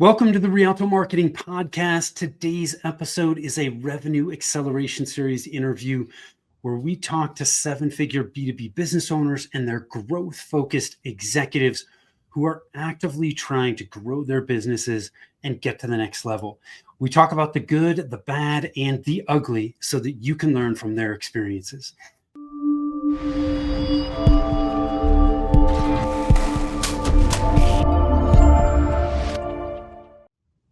Welcome to the Rialto Marketing Podcast. Today's episode is a revenue acceleration series interview where we talk to seven-figure B2B business owners and their growth-focused executives who are actively trying to grow their businesses and get to the next level. We talk about the good, the bad, and the ugly so that you can learn from their experiences.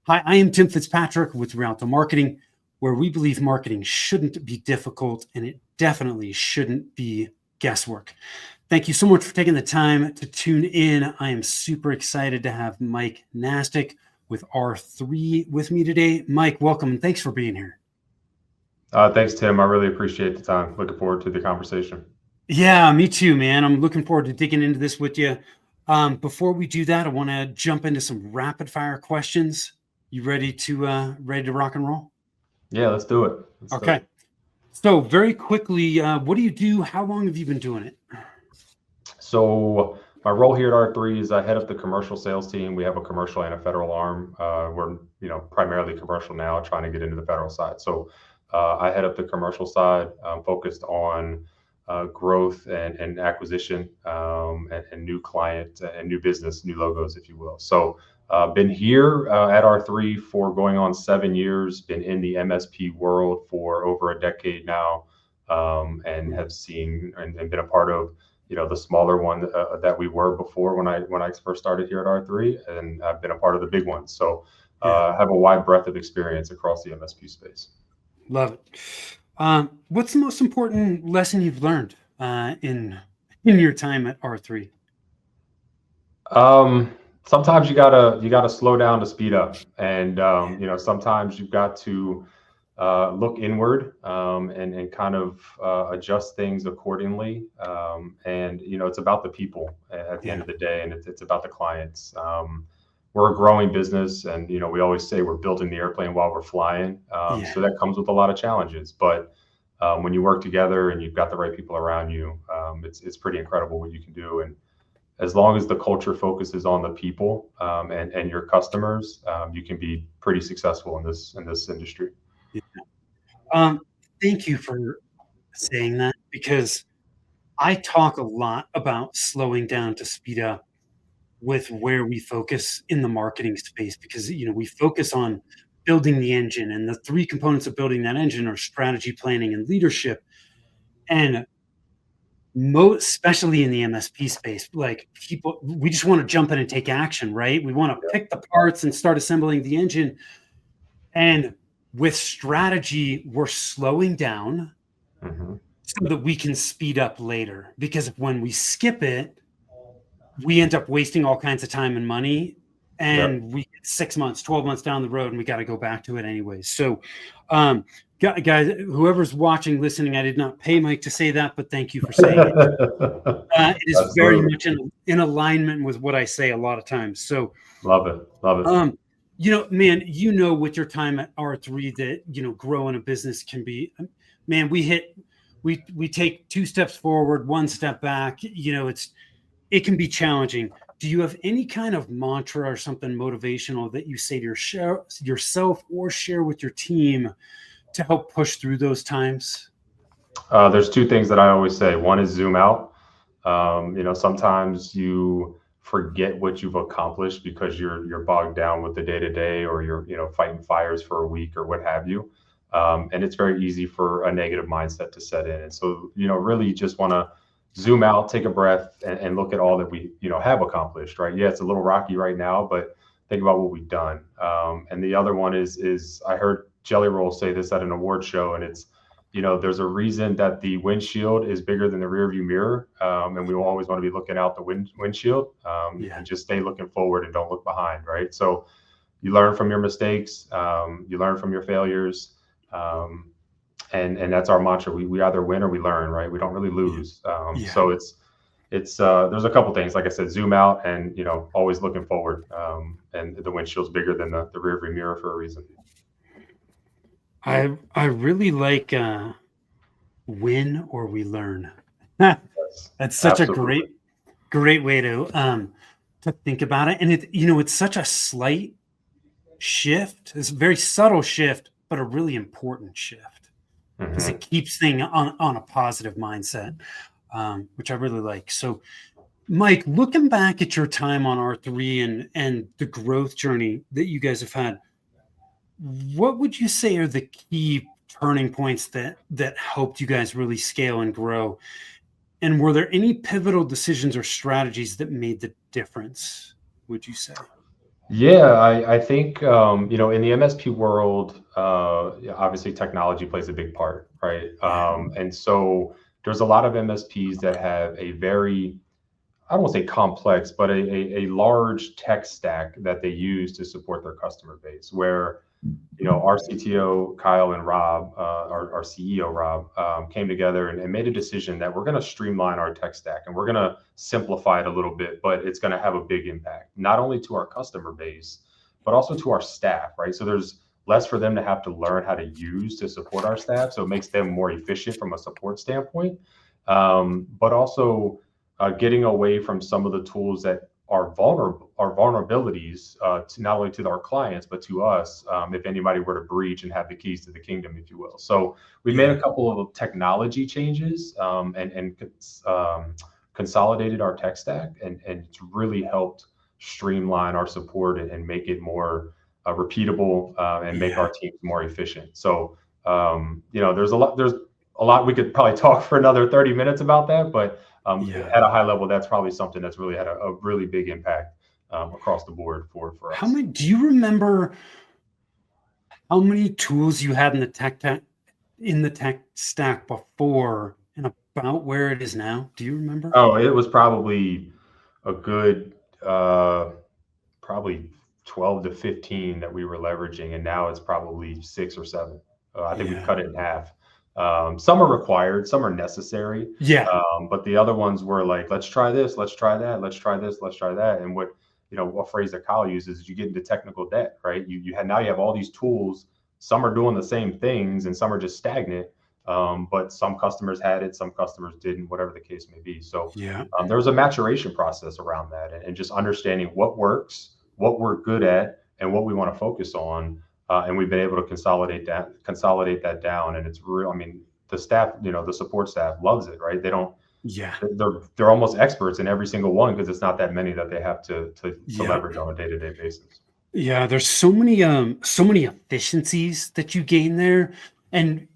Hi, I am Tim Fitzpatrick with Rialto Marketing, where we believe marketing shouldn't be difficult and it definitely shouldn't be guesswork. Thank you so much for taking the time to tune in. I am super excited to have Mike Nastic with R3 with me today. Mike, welcome and thanks for being here. Thanks, Tim. I really appreciate the time. Looking forward to the conversation. Yeah, me too, man. I'm looking forward to digging into this with you. Before we do that, I want to jump into some rapid fire questions. You ready to rock and roll? Yeah, let's do it. Okay. So very quickly, what do you do? How long have you been doing it? So my role here at R3 is I head up the commercial sales team. We have a commercial and a federal arm. We're primarily commercial now, trying to get into the federal side. So I head up the commercial side, focused on growth and acquisition, and new client and new business, new logos, if you will. So been here at R3 for going on 7 years, been in the MSP world for over a decade now, and have seen and been a part of the smaller one that we were before when I first started here at R3, and I've been a part of the big one. So have a wide breadth of experience across the MSP space. Love it. What's the most important lesson you've learned in your time at R3? Sometimes you gotta slow down to speed up, and sometimes you've got to look inward, and kind of adjust things accordingly. And it's about the people at the end of the day, and it's about the clients. We're a growing business, and we always say we're building the airplane while we're flying. So that comes with a lot of challenges, but when you work together and you've got the right people around you, it's pretty incredible what you can do. And as long as the culture focuses on the people, and your customers, you can be pretty successful in this industry. Yeah. Thank you for saying that, because I talk a lot about slowing down to speed up with where we focus in the marketing space, because we focus on building the engine, and the three components of building that engine are strategy, planning, and leadership. And especially in the MSP space, like people, we just want to jump in and take action, right? We want to pick the parts and start assembling the engine. And with strategy, we're slowing down so that we can speed up later. Because when we skip it, we end up wasting all kinds of time and money. And we get 6 months, 12 months down the road, and we got to go back to it anyways. So, guys, whoever's watching, listening, I did not pay Mike to say that, but thank you for saying it. It is very much in alignment with what I say a lot of times. So love it. Man, with your time at R3 that, growing a business can be, man, we take 2 steps forward, 1 step back. It can be challenging. Do you have any kind of mantra or something motivational that you say to yourself or share with your team to help push through those times? There's 2 things that I always say. One is zoom out. Sometimes you forget what you've accomplished because you're bogged down with the day-to-day, or you're fighting fires for a week or what have you. And it's very easy for a negative mindset to set in. And so, really you just want to zoom out, take a breath, and look at all that we, have accomplished, right? Yeah, it's a little rocky right now, but think about what we've done. And the other one is I heard Jelly Roll say this at an award show, and it's, there's a reason that the windshield is bigger than the rearview mirror. And we will always want to be looking out the windshield, and just stay looking forward and don't look behind, right? So you learn from your mistakes, you learn from your failures. And that's our mantra. We either win or we learn, right? We don't really lose. So it's there's a couple things, like I said, zoom out and, always looking forward. And the windshield's bigger than the rearview mirror for a reason. I really like win or we learn. That's such absolutely. A great way to think about it. And it's such a slight shift. It's a very subtle shift, but a really important shift because it Hmm. keeps things on a positive mindset, which I really like. So, Mike, looking back at your time on R3 and the growth journey that you guys have had, what would you say are the key turning points that helped you guys really scale and grow? And were there any pivotal decisions or strategies that made the difference, would you say? Yeah, I think in the MSP world, yeah, obviously technology plays a big part, right? Yeah. And so there's a lot of MSPs that have a very, I don't want to say complex, but a large tech stack that they use to support their customer base. Where our CTO Kyle and Rob, our CEO Rob, came together and made a decision that we're going to streamline our tech stack and we're going to simplify it a little bit, but it's going to have a big impact not only to our customer base but also to our staff, right? So there's less for them to have to learn how to use to support our staff, so it makes them more efficient from a support standpoint. But also getting away from some of the tools that are vulnerabilities to not only to our clients but to us, if anybody were to breach and have the keys to the kingdom, if you will. So we made Yeah. a couple of technology changes, and consolidated our tech stack, and it's really helped streamline our support and make it more repeatable, and make Yeah. our teams more efficient. So there's a lot we could probably talk for another 30 minutes about that, but Yeah. at a high level, that's probably something that's really had a really big impact across the board for How us. many do you remember how many tools you had in the tech stack before and about where it is now? Do you remember? Oh, it was probably a good probably 12 to 15 that we were leveraging, and now it's probably 6 or 7. I think we've Yeah. cut it in half. Some are required, some are necessary, Yeah. but the other ones were like, let's try this, let's try that, let's try this, let's try that. And what phrase that Kyle uses is you get into technical debt, right? Now you have all these tools. Some are doing the same things, and some are just stagnant. But some customers had it, some customers didn't, whatever the case may be. So Yeah. there was a maturation process around that, and just understanding what works, what we're good at, and what we want to focus on. And we've been able to consolidate that down. And it's real. I mean, the staff, the support staff loves it, right? Yeah. They're almost experts in every single one because it's not that many that they have to Yeah. leverage on a day-to-day basis. Yeah. There's so many efficiencies that you gain there. And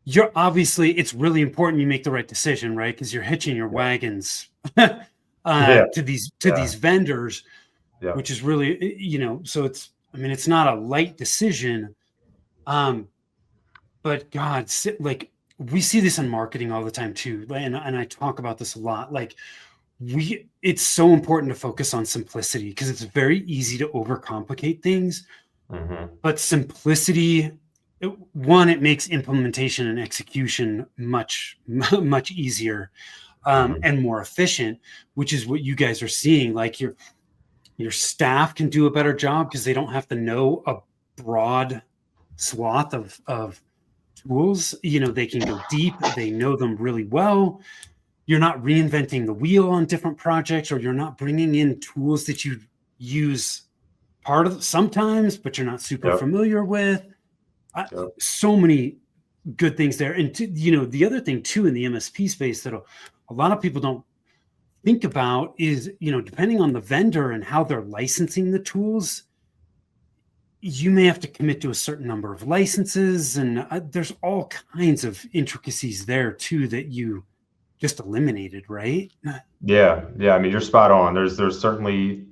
you're obviously it's really important you make the right decision, right? Because you're hitching your Yeah. wagons Yeah. to these Yeah. vendors, Yeah. which is really so it's I mean it's not a light decision. Um, but God, like we see this in marketing all the time too, and I talk about this a lot. Like it's so important to focus on simplicity because it's very easy to overcomplicate things. Hmm. But simplicity, one, it makes implementation and execution much much easier, Hmm. and more efficient, which is what you guys are seeing. Like your staff can do a better job because they don't have to know a broad swath of tools. They can go deep. They know them really well. You're not reinventing the wheel on different projects, or you're not bringing in tools that you use part of sometimes, but you're not super Yep. familiar with. Yep. So many good things there. And the other thing too in the MSP space that a lot of people don't think about is, depending on the vendor and how they're licensing the tools, you may have to commit to a certain number of licenses, and there's all kinds of intricacies there too that you just eliminated, right? Yeah, yeah. I mean, you're spot on. There's certainly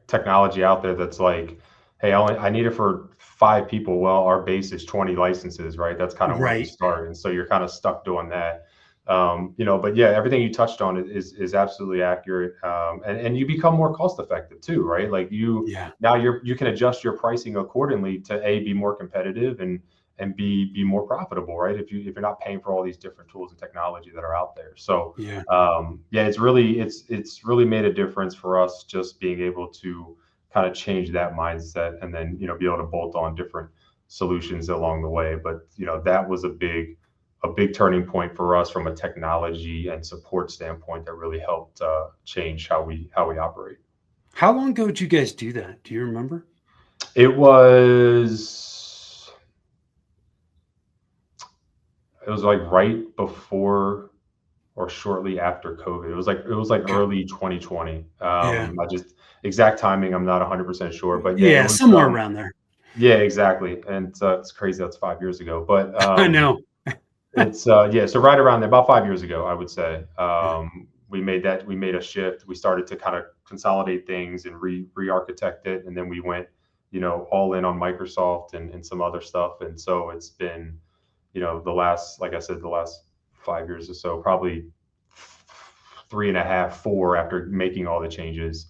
technology out there that's like, hey, I need it for 5 people. Well, our base is 20 licenses, right? That's kind of where we Right. start, and so you're kind of stuck doing that. But yeah, everything you touched on is absolutely accurate, and you become more cost effective too, right? Like Yeah. now you can adjust your pricing accordingly to be more competitive, and be more profitable, right? If you're not paying for all these different tools and technology that are out there. So Yeah. yeah, it's really made a difference for us just being able to kind of change that mindset, and then be able to bolt on different solutions along the way. But that was a big turning point for us from a technology and support standpoint that really helped change how we operate. How long ago did you guys do that? Do you remember? It was it was like right before or shortly after COVID. It was like Okay. early 2020. Yeah. I just exact timing, I'm not 100% sure, but yeah, it Yeah. was Somewhere around there. yeah, exactly. And it's crazy that's 5 years ago, but I know. it's yeah, so right around there, about 5 years ago, I would say. Yeah. We made a shift. We started to kind of consolidate things and re-architect it, and then we went, all in on Microsoft and some other stuff. And so it's been, the last, like I said, the last 5 years or so, probably three and a half, four after making all the changes,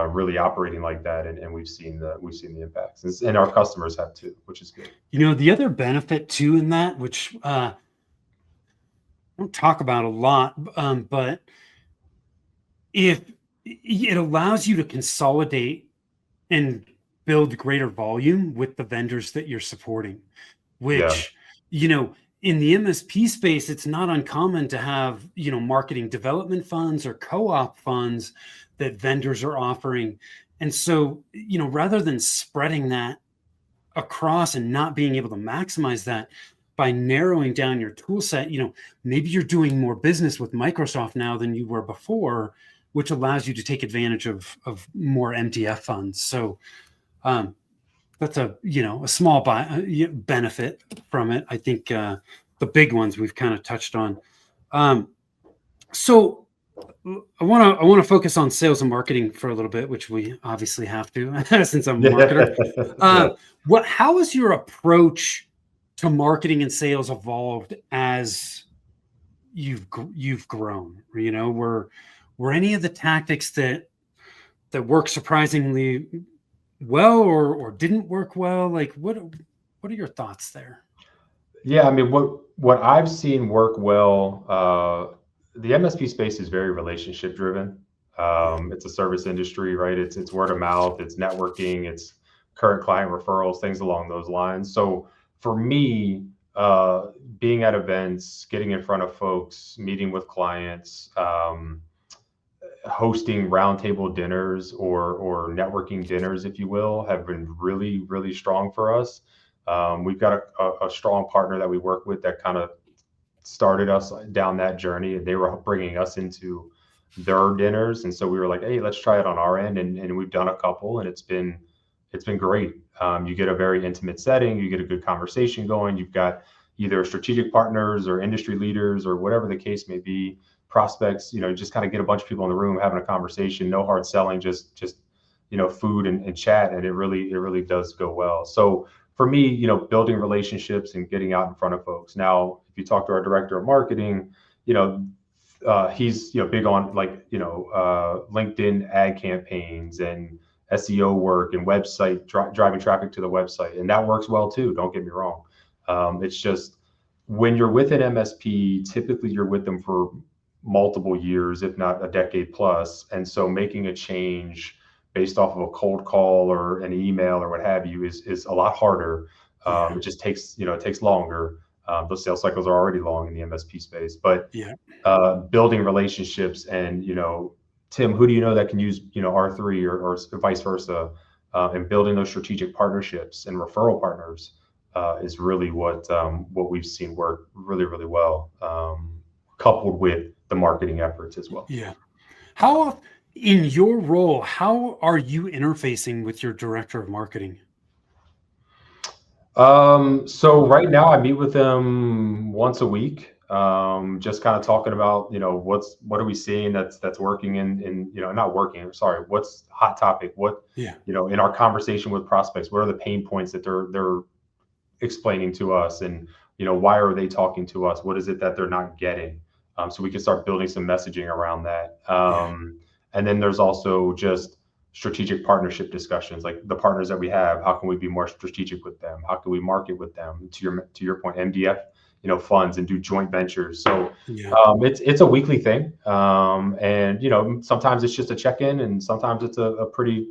really operating like that, and we've seen the impacts, and our customers have too, which is good. The other benefit too in that, which I don't talk about a lot, but if it allows you to consolidate and build greater volume with the vendors that you're supporting, Yeah, which, you know, in the MSP space, it's not uncommon to have, marketing development funds or co-op funds that vendors are offering. And so, rather than spreading that across and not being able to maximize that by narrowing down your tool set, maybe you're doing more business with Microsoft now than you were before, which allows you to take advantage of more MDF funds. So um, that's a small benefit from it. I think the big ones we've kind of touched on. Um, so I want to focus on sales and marketing for a little bit, which we obviously have to since I'm a marketer. yeah. Uh, how has your approach to marketing and sales evolved as you've grown? Were any of the tactics that work surprisingly well or didn't work well? Like what are your thoughts there? Yeah, I mean, what I've seen work well, the MSP space is very relationship driven. Yeah, It's a service industry, right? It's word of mouth, it's networking, it's current client referrals, things along those lines. So for me, being at events, getting in front of folks, meeting with clients, hosting roundtable dinners or networking dinners, if you will, have been really, really strong for us. We've got a strong partner that we work with that kind of started us down that journey, and they were bringing us into their dinners, and so we were like, hey, let's try it on our end, and we've done a couple, and it's been great. You get a very intimate setting, you get a good conversation going, you've got either strategic partners or industry leaders or whatever the case may be, prospects, just kind of get a bunch of people in the room having a conversation, no hard selling, just food and chat, and it really does go well. So for me, building relationships and getting out in front of folks. Now, if you talk to our director of marketing, you know, he's big on, like, LinkedIn ad campaigns and SEO work and website driving traffic to the website, and that works well too. Don't get me wrong. It's just when you're with an MSP, typically you're with them for multiple years, if not a decade plus, and so making a change based off of a cold call or an email or what have you is a lot harder. yeah, It just takes it takes longer. Those sales cycles are already long in the MSP space, but yeah, building relationships and Tim, who do you know that can use R3 or vice versa, and building those strategic partnerships and referral partners is really what we've seen work really, really well, coupled with the marketing efforts as well. yeah. How in your role, how are you interfacing with your director of marketing? So right now I meet with them once a week, just kind of talking about, what are we seeing that's working in, not working, sorry, what's hot topic, what, Yeah, in our conversation with prospects, what are the pain points that they're explaining to us, and why are they talking to us, what is it that they're not getting, so we can start building some messaging around that. yeah, And then there's also just strategic partnership discussions, like the partners that we have, how can we be more strategic with them, how can we market with them, to your point, MDF funds, and do joint ventures. So yeah, it's a weekly thing, and sometimes it's just a check-in, and sometimes it's a pretty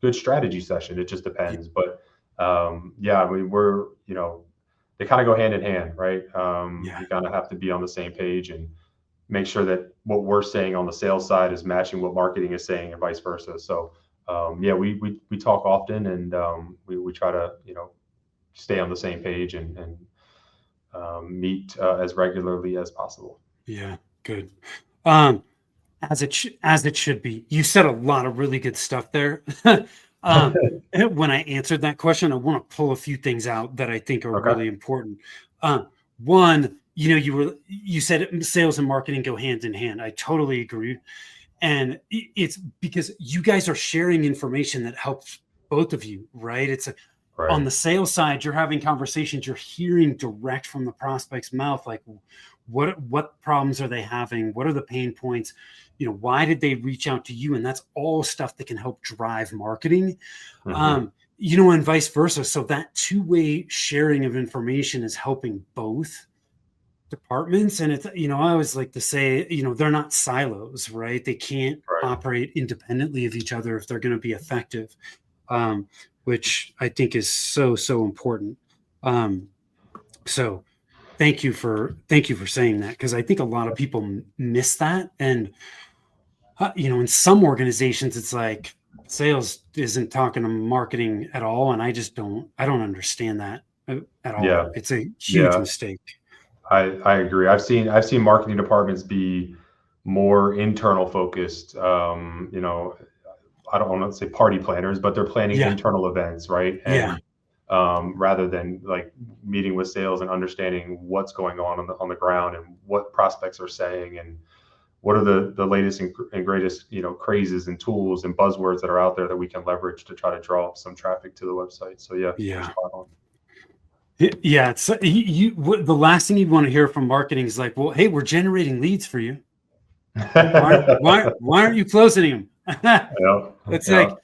good strategy session. It just yeah, depends. But yeah, I mean, they kind of go hand in hand, right? yeah. You kind of have to be on the same page and make sure that what we're saying on the sales side is matching what marketing is saying, and vice versa. So yeah, we talk often, and we try to stay on the same page and meet as regularly as possible. Yeah, good. Um, as it should be. You said a lot of really good stuff there. um, when I answered that question, I want to pull a few things out that I think are Okay. really important. One, you said sales and marketing go hand in hand. I totally agree, and it's because you guys are sharing information that helps both of you, right? It's on Right. the sales side, you're having conversations, you're hearing direct from the prospect's mouth, like what problems are they having, what are the pain points, why did they reach out to you, and that's all stuff that can help drive marketing. Hmm. And vice versa. So that two-way sharing of information is helping both departments. And it's, I always like to say, they're not silos, right? They can't Right. operate independently of each other if they're going to be effective, um, which I think is so, so important. Um, so thank you for saying that, because I think a lot of people miss that. And in some organizations, it's like sales isn't talking to marketing at all, and I don't understand that at all. Yeah. It's a huge Yeah. mistake. I agree. I've seen marketing departments be more internal focused. I don't want to say party planners, but they're planning Yeah, internal events, right? yeah, And rather than like meeting with sales and understanding what's going on the ground and what prospects are saying and what are the latest and greatest crazes and tools and buzzwords that are out there that we can leverage to try to draw up some traffic to the website. So yeah, you're yeah. spot on. Yeah, it's the last thing you want to hear from marketing is like, well, hey, we're generating leads for you. Like, why aren't you closing them? Yeah, It's yeah, like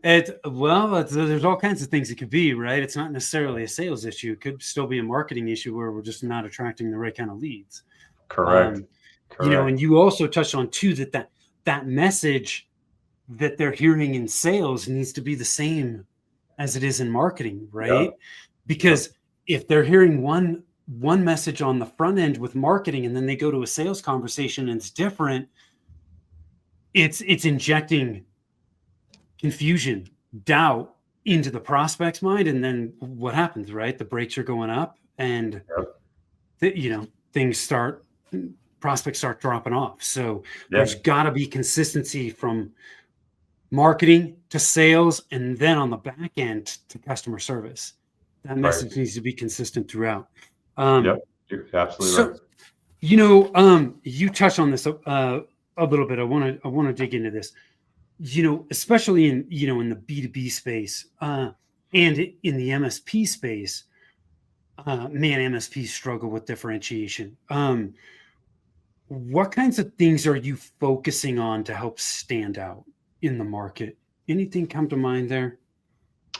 there's all kinds of things it could be, right? It's not necessarily a sales issue. It could still be a marketing issue where we're just not attracting the right kind of leads. correct, Um, and correct. you also touched on too that message that they're hearing in sales needs to be the same as it is in marketing, right? Yep, yep, Because if they're hearing one message on the front end with marketing and then they go to a sales conversation and it's different, it's injecting confusion, doubt into the prospect's mind, and then what happens, right? The brakes are going up, and yep, things start prospects start dropping off. So yeah, there's got to be consistency from marketing to sales, and then on the back end to customer service. That right. message needs to be consistent throughout. Um, Yep, you're absolutely right. so you touched on this a little bit. I want to dig into this. Especially in the B2B space, and in the MSP space. Man, MSPs struggle with differentiation. What kinds of things are you focusing on to help stand out in the market? Anything come to mind there?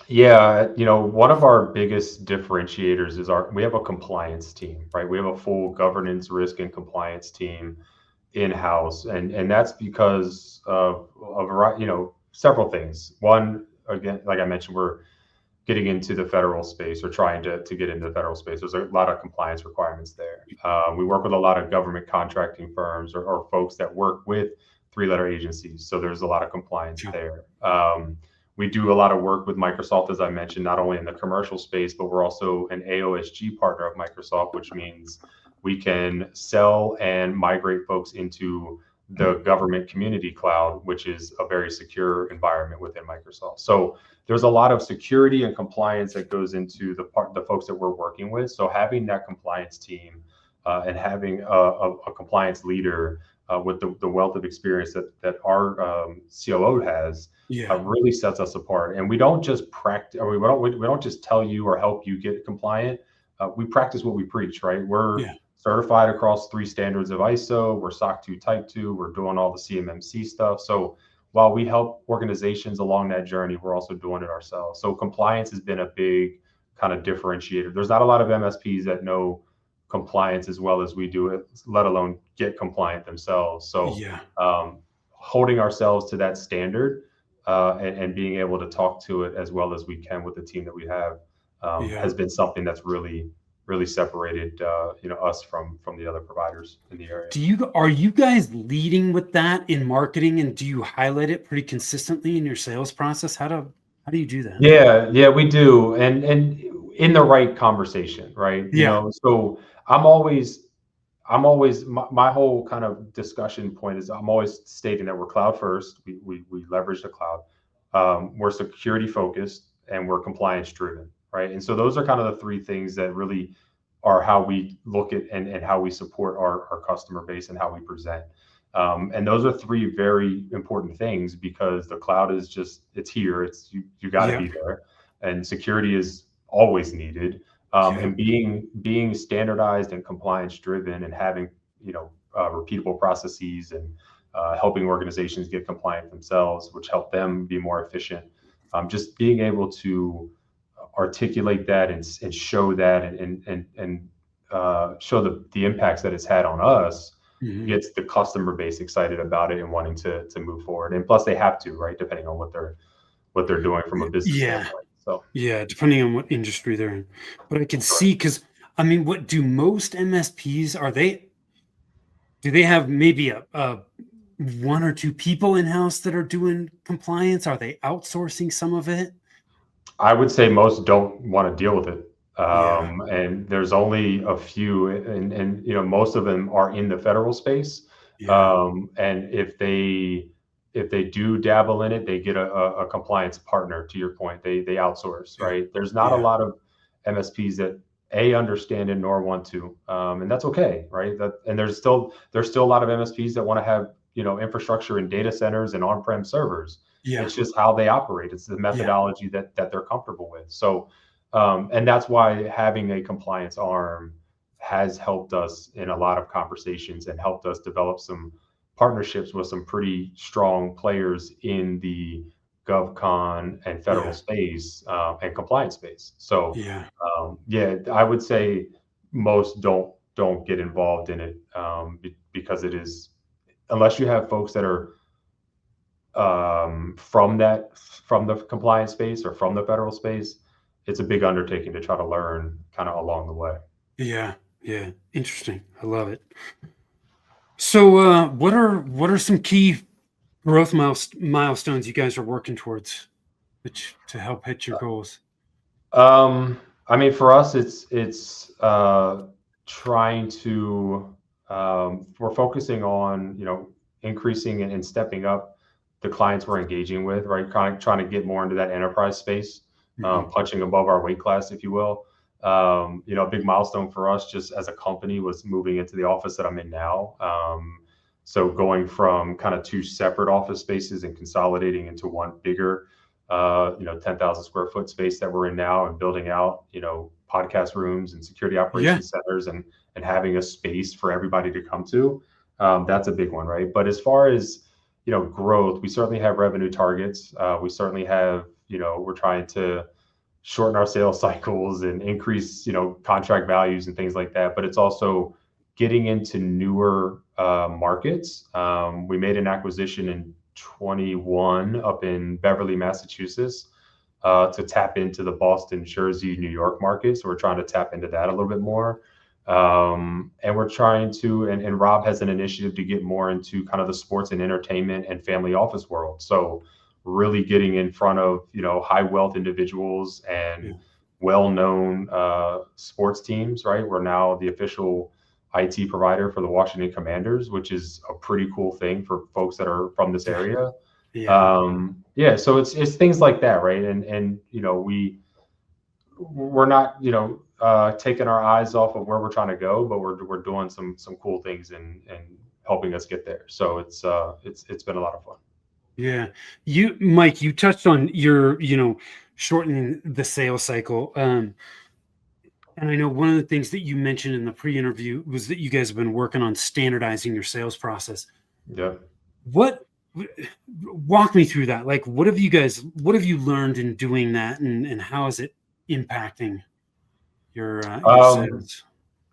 Yeah, one of our biggest differentiators is we have a compliance team, right? We have a full governance, risk, and compliance team in-house, and that's because of a variety, several things. One, again, like I mentioned, we're getting into the federal space or trying to get into the federal space. There's a lot of compliance requirements there. We work with a lot of government contracting firms or folks that work with three-letter agencies. So there's a lot of compliance Sure. there. We do a lot of work with Microsoft, as I mentioned, not only in the commercial space, but we're also an AOSG partner of Microsoft, which means we can sell and migrate folks into the government community cloud, which is a very secure environment within Microsoft. So there's a lot of security and compliance that goes into the folks that we're working with. So having that compliance team and having a compliance leader with the wealth of experience that our COO has Yeah. really sets us apart. And we don't just practice, or we don't just tell you or help you get compliant. We practice what we preach, right? We're Yeah. certified across 3 standards of ISO. We're SOC 2 Type 2. We're doing all the CMMC stuff. So while we help organizations along that journey, we're also doing it ourselves. So compliance has been a big kind of differentiator. There's not a lot of MSPs that know compliance as well as we do it, let alone get compliant themselves. So Yeah. holding ourselves to that standard and being able to talk to it as well as we can with the team that we have Yeah. has been something that's really really separated us from the other providers in the area. Are you guys leading with that in marketing, and do you highlight it pretty consistently in your sales process? How do you do that? Yeah, we do, and in the right conversation, right? Yeah. So I'm always my whole kind of discussion point is I'm always stating that we're cloud first. We leverage the cloud. We're security focused and we're compliance driven, right? And so those are kind of the three things that really are how we look at and how we support our customer base and how we present. And those are three very important things because the cloud is just it's here. It's you got to Yeah. be there, and security is always needed. Yeah. And being standardized and compliance driven and having repeatable processes and helping organizations get compliant themselves, which help them be more efficient. Just being able to articulate that and show that and show the impacts that it's had on us Mhm. gets the customer base excited about it and wanting to move forward. And plus, they have to, right, depending on what they're doing from a business Yeah. standpoint. So, Yeah, depending on what industry they're in. But I can correct. see because I mean, what do most MSPs are they do they have maybe a one or two people in house that are doing compliance? Are they outsourcing some of it? I would say most don't want to deal with it. Yeah. And there's only a few, and most of them are in the federal space. Yeah. And if they do dabble in it, they get a compliance partner. To your point, they outsource, Yeah. right? There's not a Yeah. lot of MSPs that understand it nor want to, and that's okay, right? And there's still a lot of MSPs that want to have infrastructure and data centers and on-prem servers. Yeah. It's just how they operate. It's the Yeah. methodology that they're comfortable with. So, and that's why having a compliance arm has helped us in a lot of conversations and helped us develop some partnerships with some pretty strong players in the GovCon and federal Yeah. space and compliance space. So, Yeah. yeah, I would say most don't get involved in it because it is unless you have folks that are from the compliance space or from the federal space, it's a big undertaking to try to learn kind of along the way. Yeah. Yeah. Interesting. I love it. So, what are some key growth milestones you guys are working towards to help hit your goals? I mean, for us, it's trying to we're focusing on increasing and stepping up the clients we're engaging with, right? Kind of trying to get more into that enterprise space, Mhm. punching above our weight class, if you will. A big milestone for us just as a company was moving into the office that I'm in now. So going from kind of two separate office spaces and consolidating into one bigger 10,000 square foot space that we're in now and building out, podcast rooms and security Yeah. operations centers and having a space for everybody to come to. That's a big one, right? But as far as, growth, we certainly have revenue targets. We certainly have, we're trying to shorten our sales cycles and increase, contract values and things like that. But it's also getting into newer markets. We made an acquisition in 21 up in Beverly, Massachusetts, to tap into the Boston, Jersey, New York market. So we're trying to tap into that a little bit more. And we're trying to, and Rob has an initiative to get more into kind of the sports and entertainment and family office world. So really getting in front of, high wealth individuals and Yeah. well-known sports teams, right? We're now the official IT provider for the Washington Commanders, which is a pretty cool thing for folks that are from this Yeah. area. Yeah. Yeah, so it's things like that, right? And we're not taking our eyes off of where we're trying to go, but we're doing some cool things and helping us get there. So it's been a lot of fun. Yeah. Mike, you touched on your, shortening the sales cycle. And I know one of the things that you mentioned in the pre-interview was that you guys have been working on standardizing your sales process. Yeah. What walk me through that? Like, what have you learned in doing that, and how is it impacting your Um, sales?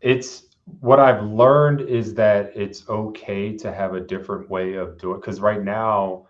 it's what I've learned is that it's okay to have a different way of doing because right now,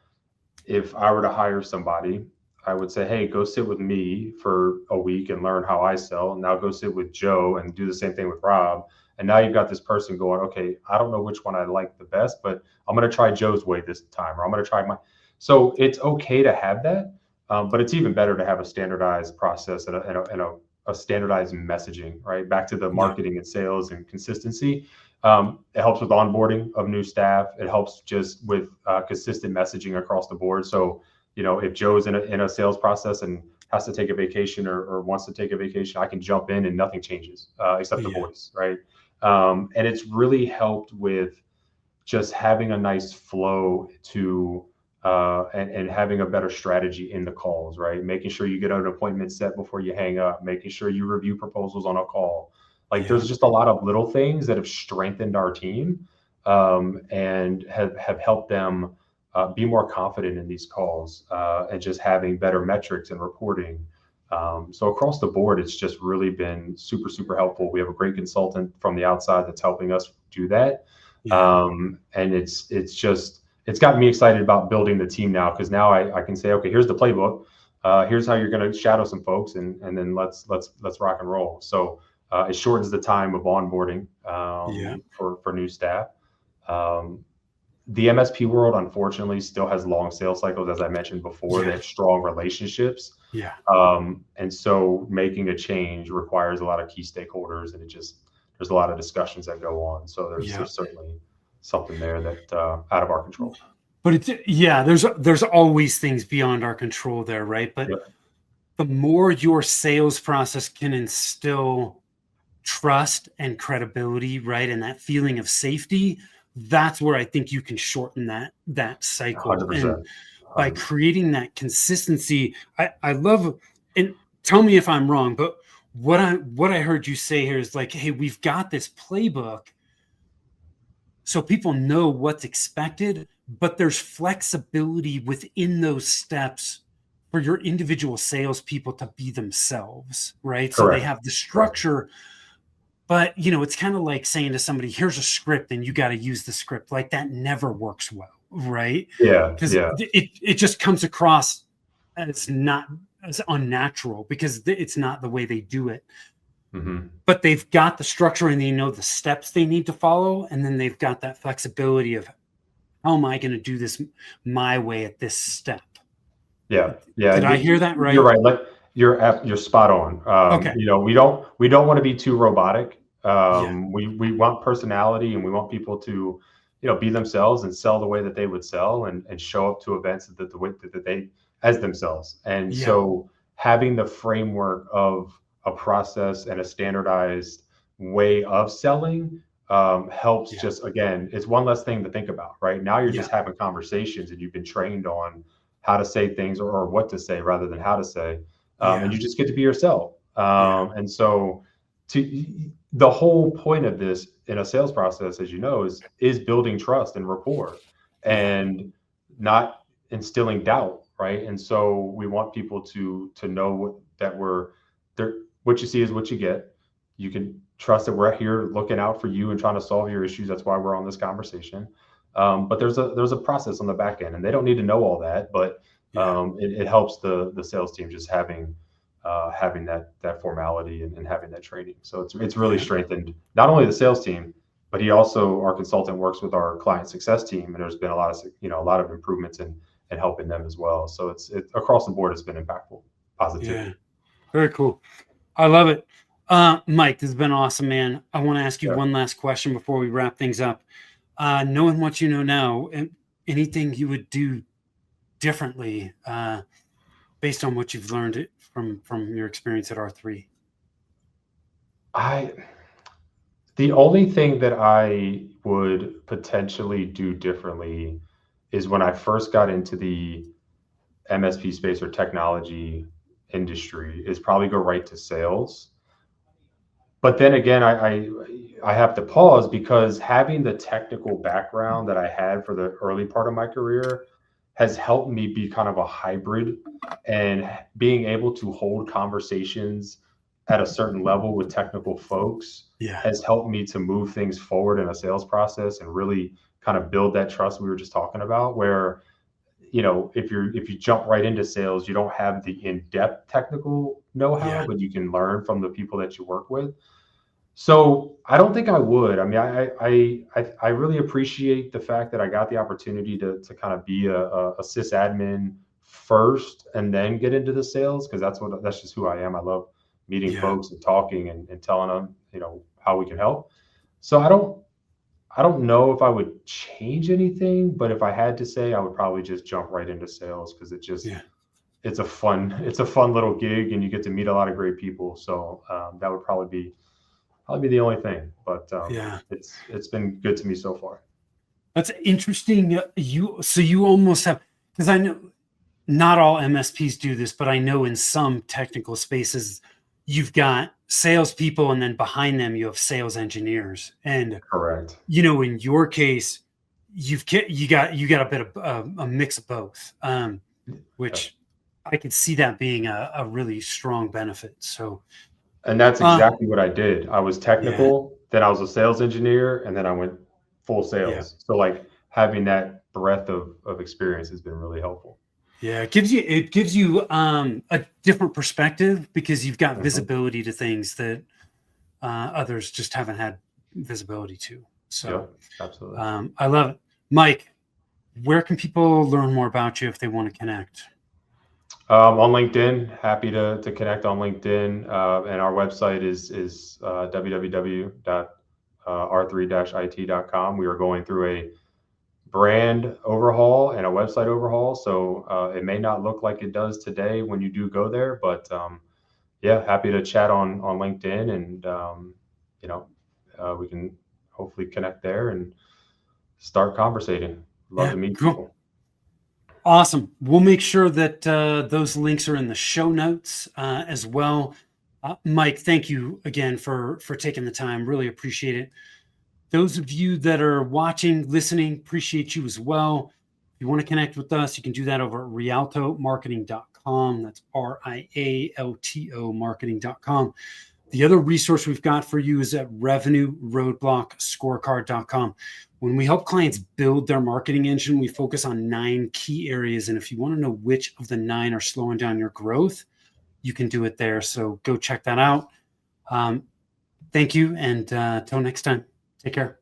if I were to hire somebody, I would say, hey, go sit with me for a week and learn how I sell. And now go sit with Joe and do the same thing with Rob. And now you've got this person going, okay, I don't know which one I like the best, but I'm going to try Joe's way this time, or I'm going to try my. So it's okay to have that, but it's even better to have a standardized process and a standardized messaging, right? Back to the Yeah. marketing and sales and consistency. It helps with onboarding of new staff. It helps just with consistent messaging across the board. So, if Joe's in a sales process and has to take a vacation or wants to take a vacation, I can jump in and nothing changes except the Yeah. voice, right? And it's really helped with just having a nice flow to and having a better strategy in the calls, right? Making sure you get an appointment set before you hang up, making sure you review proposals on a call. Like Yeah. there's just a lot of little things that have strengthened our team and have helped them be more confident in these calls and just having better metrics and reporting. So across the board, it's just really been super, super helpful. We have a great consultant from the outside that's helping us do that. Yeah. And it's gotten me excited about building the team now because now I can say, okay, here's the playbook. Here's how you're going to shadow some folks, and then let's rock and roll. So it shortens the time of onboarding Yeah. for new staff. Um, the MSP world, unfortunately, still has long sales cycles, as I mentioned before. They Yeah. have strong relationships, Yeah. and so making a change requires a lot of key stakeholders, and there's a lot of discussions that go on. So Yeah. there's certainly something there that out of our control. But it's, yeah, there's always things beyond our control there, right? But Yep, the more your sales process can instill trust and credibility, right, and that feeling of safety, that's where I think you can shorten that cycle. And 100%, by 100%. creating that consistency, I love, and tell me if I'm wrong, but what I heard you say here is like, hey, we've got this playbook so people know what's expected, but there's flexibility within those steps for your individual salespeople to be themselves, right? So they Correct, have the correct. structure, but it's kind of like saying to somebody, "Here's a script, and you got to use the script." Like that never works well, right? Yeah, Because yeah. it just comes across as not as unnatural because it's not the way they do it. Hmm. But they've got the structure and they know the steps they need to follow, and then they've got that flexibility of how am I going to do this my way at this step. Yeah, yeah. Did I hear that You're right? right. You're spot on. Okay. We don't want to be too robotic. Yeah. We want personality, and we want people to, be themselves and sell the way that they would sell, and show up to events the way that they as themselves. And Yeah. so having the framework of a process and a standardized way of selling helps. Yeah. Just again, it's one less thing to think about. Right now, you're Yeah. just having conversations, and you've been trained on how to say things or what to say rather than how to say. And Yeah. you just get to be yourself. Yeah. And so the whole point of this in a sales process, as you know, is building trust and rapport Yeah. and not instilling doubt. Right. And so we want people to know that we're there. What you see is what you get. You can trust that we're here looking out for you and trying to solve your issues. That's why we're on this conversation. But there's a process on the back end, and they don't need to know all that. But Yeah. it helps the sales team just having that formality and having that training. So it's really Yeah. strengthened not only the sales team, but our consultant works with our client success team, and there's been a lot of improvements in helping them as well. So it across the board has been impactful, Yeah. positivity. Very cool. I love it. Mike, this has been awesome, man. I want to ask you Yeah. one last question before we wrap things up. Knowing what you know now, and anything you would do differently based on what you've learned from your experience at R3? I The only thing that I would potentially do differently is when I first got into the MSP space or technology industry is probably go right to sales. But then again, I have to pause because having the technical background that I had for the early part of my career has helped me be kind of a hybrid, and being able to hold conversations at a certain level with technical folks Yeah. has helped me to move things forward in a sales process and really kind of build that trust we were just talking about, where if you jump right into sales, you don't have the in-depth technical know-how, Yeah. but you can learn from the people that you work with. So I don't think I would. I mean, I really appreciate the fact that I got the opportunity to kind of be a sysadmin first and then get into the sales, because that's just who I am. I love meeting Yeah. folks and talking and telling them, how we can help. So I don't know if I would change anything, but if I had to say, I would probably just jump right into sales, because Yeah. it's a fun little gig, and you get to meet a lot of great people. So that would probably be the only thing, but Yeah. it's been good to me so far. That's interesting. You almost have, because I know not all MSPs do this, but I know in some technical spaces, you've got salespeople, and then behind them you have sales engineers. And Correct. in your case, you got a bit of a mix of both, Yeah. which I could see that being a really strong benefit. So, And that's uh, exactly what I did. I was yeah, technical, then I was a sales engineer, and then I went full yeah. sales. So like having that breadth of experience has been really helpful. Yeah, it gives you a different perspective, because you've got Mhm. visibility to things that others just haven't had visibility to. So Yep, absolutely. I love it, Mike. Where can people learn more about you if they want to connect? On LinkedIn, happy to connect on LinkedIn, and our website is www.r3-it.com. We are going through a brand overhaul and a website overhaul, so it may not look like it does today when you do go there, but yeah, happy to chat on LinkedIn, and you know we can hopefully connect there and start conversating. Love Yeah, to meet cool. people. Awesome. We'll make sure that those links are in the show notes as well. Mike, thank you again for taking the time. Really appreciate it. Those of you that are watching, listening, appreciate you as well. If you want to connect with us, you can do that over at rialtomarketing.com. That's Rialto marketing.com. The other resource we've got for you is at revenueroadblockscorecard.com. When we help clients build their marketing engine, we focus on 9 key areas. And if you want to know which of the 9 are slowing down your growth, you can do it there. So go check that out. Thank you. And till next time, take care.